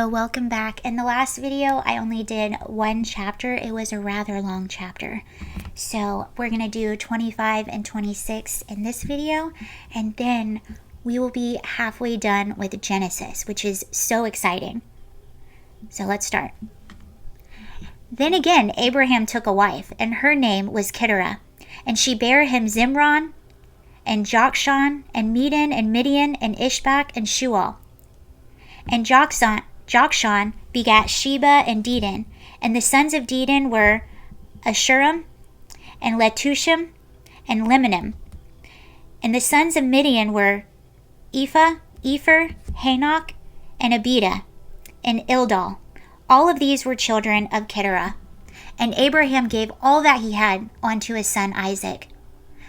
Hello, welcome back. In the last video, I only did one chapter. It was a rather long chapter. So we're going to do 25 and 26 in this video, and then we will be halfway done with Genesis, which is so exciting. So let's start. Then again, Abraham took a wife, and her name was Keturah, and she bare him Zimron, and Jokshan, and Medan, and Midian, and Ishbak, and Shual. And Jokshan begat Sheba and Dedan, and the sons of Dedan were Ashurim, and Letushim, and Lemunim. And the sons of Midian were Ephah, Epher, Hanok, and Abida, and Ildal. All of these were children of Keturah. And Abraham gave all that he had unto his son Isaac.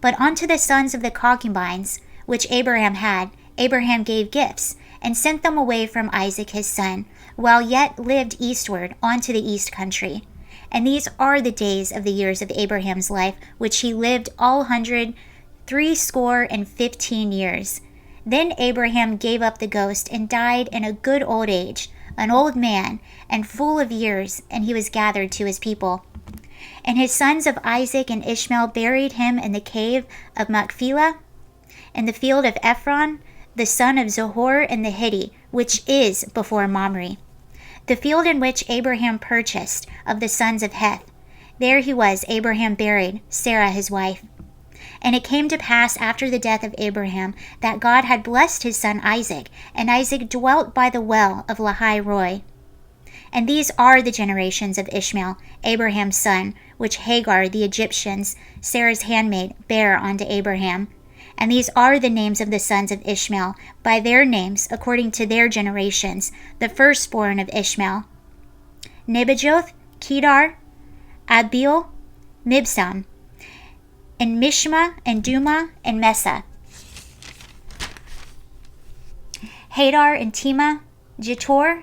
But unto the sons of the concubines, which Abraham had, Abraham gave gifts, and sent them away from Isaac his son, while yet lived eastward unto the east country. And these are the days of the years of Abraham's life, which he lived 180 years. Then Abraham gave up the ghost, and died in a good old age, an old man, and full of years, and he was gathered to his people. And his sons of Isaac and Ishmael buried him in the cave of Machpelah, in the field of Ephron, the son of Zohor and the Hittite, which is before Mamre, the field in which Abraham purchased of the sons of Heth. There he was, Abraham buried, Sarah his wife. And it came to pass after the death of Abraham that God had blessed his son Isaac, and Isaac dwelt by the well of Lahai Roi. And these are the generations of Ishmael, Abraham's son, which Hagar the Egyptians, Sarah's handmaid, bare unto Abraham. And these are the names of the sons of Ishmael, by their names, according to their generations, the firstborn of Ishmael: Nebajoth, Kedar, Abiel, Mibsam, and Mishma, and Duma, and Mesa, Hadar, and Tema, Jetor,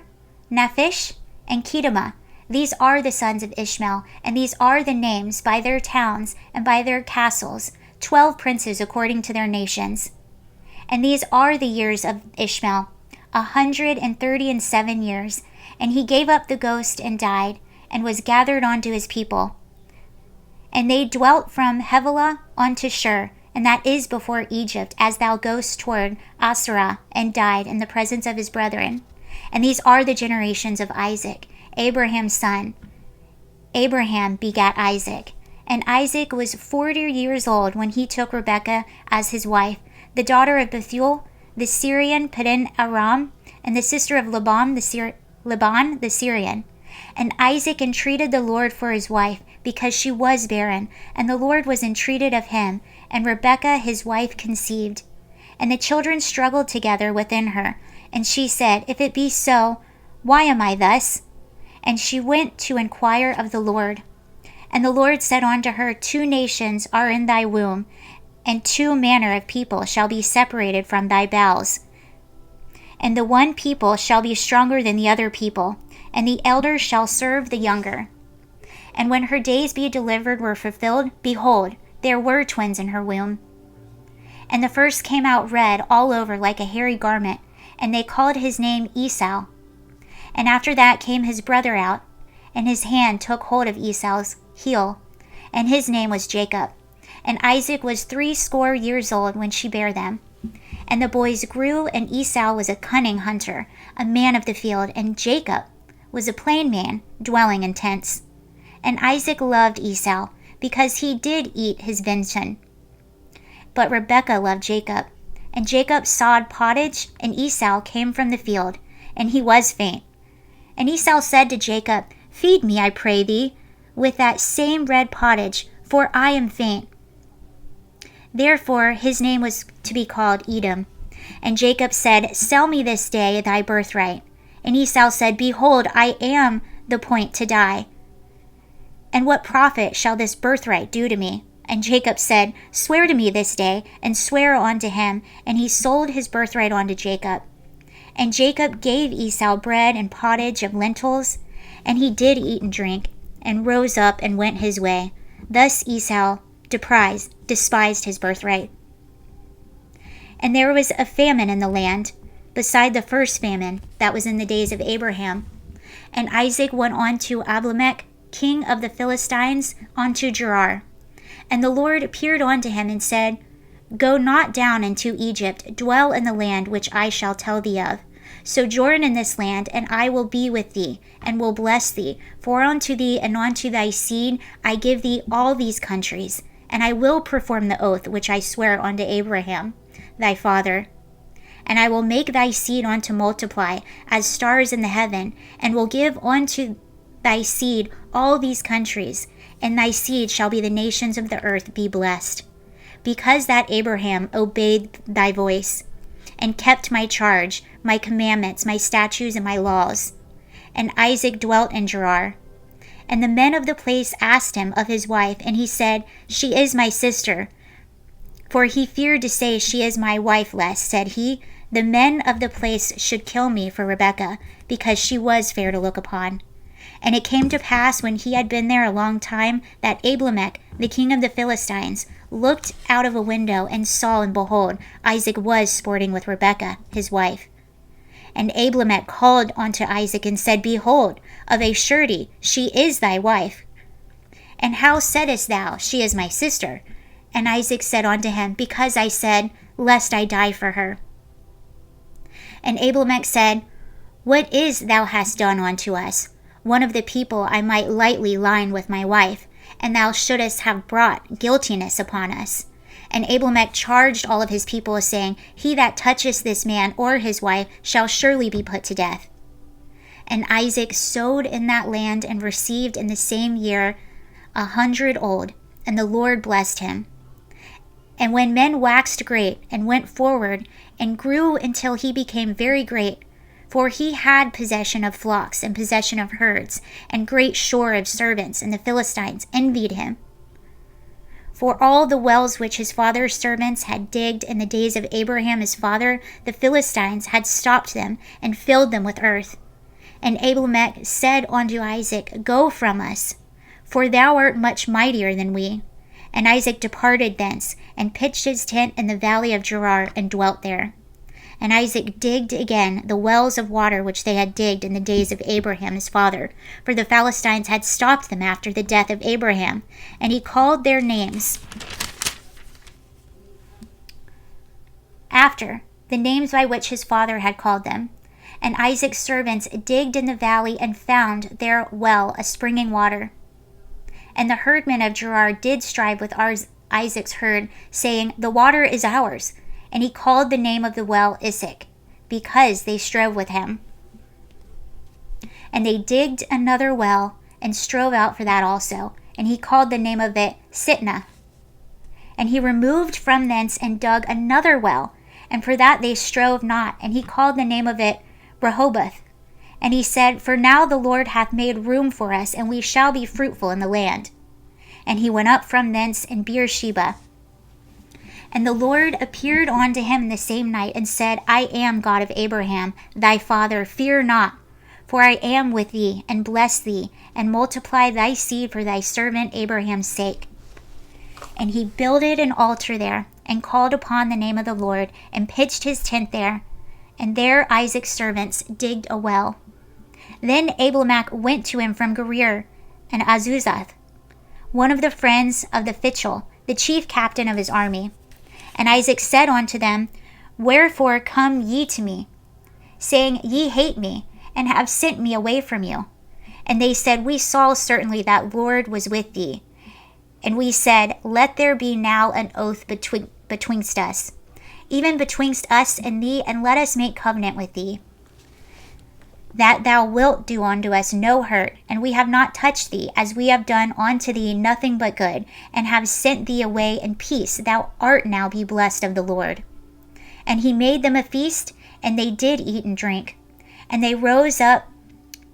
Naphish, and Kedema. These are the sons of Ishmael, and these are the names by their towns and by their castles, 12 princes according to their nations. And these are the years of Ishmael, 137 years. And he gave up the ghost and died, and was gathered unto his people. And they dwelt from Havilah unto Shur, and that is before Egypt, as thou goest toward Asarah, and died in the presence of his brethren. And these are the generations of Isaac, Abraham's son. Abraham begat Isaac. And Isaac was 40 years old when he took Rebekah as his wife, the daughter of Bethuel, the Syrian Paddan Aram, and the sister of Laban the Syrian. And Isaac entreated the Lord for his wife, because she was barren, and the Lord was entreated of him, and Rebekah his wife conceived. And the children struggled together within her, and she said, If it be so, why am I thus? And she went to inquire of the Lord. And the Lord said unto her, 2 nations are in thy womb, and 2 manner of people shall be separated from thy bowels. And the one people shall be stronger than the other people, and the elder shall serve the younger. And when her days be delivered were fulfilled, behold, there were twins in her womb. And the first came out red all over like a hairy garment, and they called his name Esau. And after that came his brother out, and his hand took hold of Esau's heel, and his name was Jacob. And Isaac was 80 years old when she bare them. And the boys grew, and Esau was a cunning hunter, a man of the field, and Jacob was a plain man, dwelling in tents. And Isaac loved Esau, because he did eat his venison. But Rebekah loved Jacob. And Jacob sawed pottage, and Esau came from the field, and he was faint. And Esau said to Jacob, Feed me, I pray thee, with that same red pottage, for I am faint. Therefore his name was to be called Edom. And Jacob said, Sell me this day thy birthright. And Esau said, Behold, I am the point to die. And what profit shall this birthright do to me? And Jacob said, Swear to me this day, and swear unto him. And he sold his birthright unto Jacob. And Jacob gave Esau bread and pottage of lentils, and he did eat and drink, and rose up and went his way. Thus Esau despised his birthright. And there was a famine in the land, beside the first famine that was in the days of Abraham. And Isaac went on to Abimelech, king of the Philistines, unto Gerar. And the Lord appeared unto him and said, Go not down into Egypt, dwell in the land which I shall tell thee of. Sojourn in this land, and I will be with thee, and will bless thee. For unto thee and unto thy seed I give thee all these countries, and I will perform the oath which I swear unto Abraham thy father. And I will make thy seed unto multiply as stars in the heaven, and will give unto thy seed all these countries, and thy seed shall be the nations of the earth be blessed. Because that Abraham obeyed thy voice, and kept my charge, my commandments, my statutes, and my laws. And Isaac dwelt in Gerar. And the men of the place asked him of his wife, and he said, She is my sister. For he feared to say, She is my wife, lest, said he, the men of the place should kill me for Rebekah, because she was fair to look upon. And it came to pass, when he had been there a long time, that Abimelech, the king of the Philistines, looked out of a window and saw, and behold, Isaac was sporting with Rebekah, his wife. And Abimelech called unto Isaac and said, Behold, of a surety she is thy wife. And how saidst thou, She is my sister? And Isaac said unto him, Because I said, Lest I die for her. And Abimelech said, What is thou hast done unto us? One of the people I might lightly line with my wife, and thou shouldest have brought guiltiness upon us. And Abimelech charged all of his people, saying, He that toucheth this man or his wife shall surely be put to death. And Isaac sowed in that land, and received in the same year 100 old, and the Lord blessed him. And when men waxed great, and went forward, and grew until he became very great, for he had possession of flocks, and possession of herds, and great store of servants, and the Philistines envied him. For all the wells which his father's servants had digged in the days of Abraham his father, the Philistines had stopped them, and filled them with earth. And Abimelech said unto Isaac, Go from us, for thou art much mightier than we. And Isaac departed thence, and pitched his tent in the valley of Gerar, and dwelt there. And Isaac digged again the wells of water which they had digged in the days of Abraham his father, for the Philistines had stopped them after the death of Abraham. And he called their names after the names by which his father had called them. And Isaac's servants digged in the valley, and found there well a springing water. And the herdmen of Gerar did strive with Isaac's herd, saying, The water is ours. And he called the name of the well Isaac, because they strove with him. And they digged another well, and strove out for that also. And he called the name of it Sitnah. And he removed from thence, and dug another well, and for that they strove not. And he called the name of it Rehoboth. And he said, For now the Lord hath made room for us, and we shall be fruitful in the land. And he went up from thence in Beersheba. And the Lord appeared unto him the same night, and said, I am God of Abraham thy father, fear not, for I am with thee, and bless thee, and multiply thy seed for thy servant Abraham's sake. And he builded an altar there, and called upon the name of the Lord, and pitched his tent there. And there Isaac's servants digged a well. Then Abimelech went to him from Gerar and Azuzath, one of the friends of the Phichol, the chief captain of his army. And Isaac said unto them, Wherefore come ye to me, saying, Ye hate me, and have sent me away from you? And they said, We saw certainly that Lord was with thee. And we said, Let there be now an oath betwixt us, even betwixt us and thee, and let us make covenant with thee, that thou wilt do unto us no hurt, and we have not touched thee, as we have done unto thee nothing but good, and have sent thee away in peace. Thou art now be blessed of the Lord. And he made them a feast, and they did eat and drink. And they rose up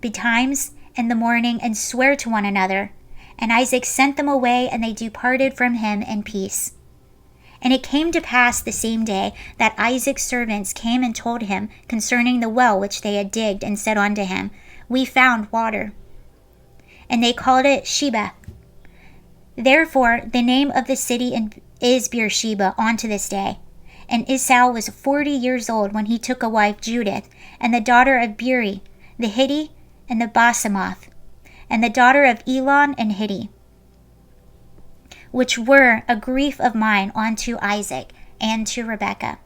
betimes in the morning, and sware to one another. And Isaac sent them away, and they departed from him in peace. And it came to pass the same day that Isaac's servants came and told him concerning the well which they had digged, and said unto him, We found water. And they called it Sheba. Therefore the name of the city is Beersheba unto this day. And Esau was 40 years old when he took a wife, Judith, and the daughter of Beeri, the Hittite, and the Basemoth, and the daughter of Elon and Hittite, which were a grief of mine unto Isaac and to Rebekah.